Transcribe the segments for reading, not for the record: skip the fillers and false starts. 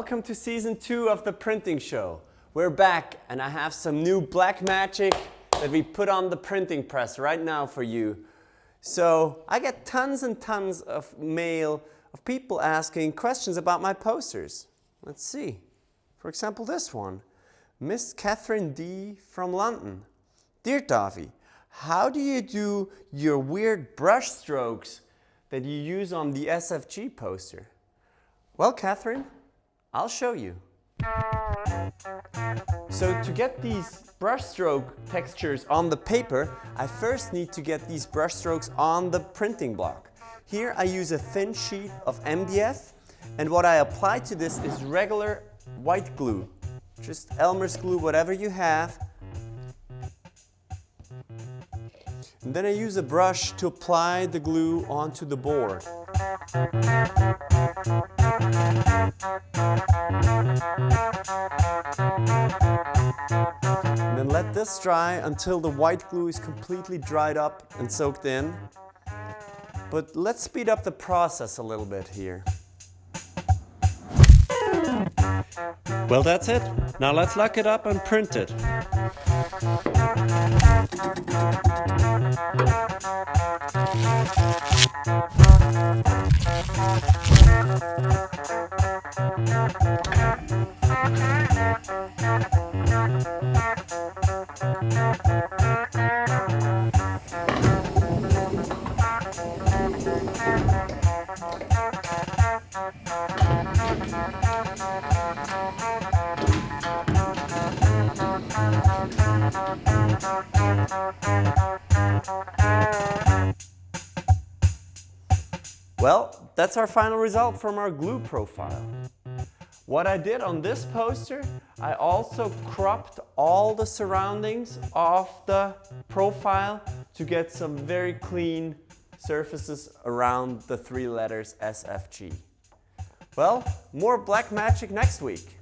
Welcome to season 2 of the printing show. We're back and I have some new black magic that we put on the printing press right now for you. So I get tons and tons of mail of people asking questions about my posters. Let's see. For example, this one. Miss Catherine D. from London. Dear Dafi, how do you do your weird brush strokes that you use on the SFG poster? Well, Catherine, I'll show you. So to get these brushstroke textures on the paper, I first need to get these brushstrokes on the printing block. Here I use a thin sheet of MDF, and what I apply to this is regular white glue. Just Elmer's glue, whatever you have. And then I use a brush to apply the glue onto the board. And then let this dry until the white glue is completely dried up and soaked in. But let's speed up the process a little bit here. Well, that's it. Now let's lock it up and print it. Well, that's our final result from our glue profile. What I did on this poster, I also cropped all the surroundings of the profile to get some very clean surfaces around the 3 letters SFG. Well, more black magic next week.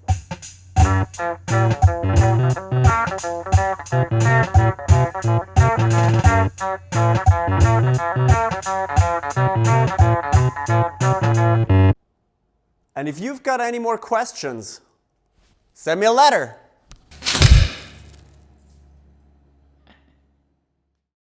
And if you've got any more questions, send me a letter.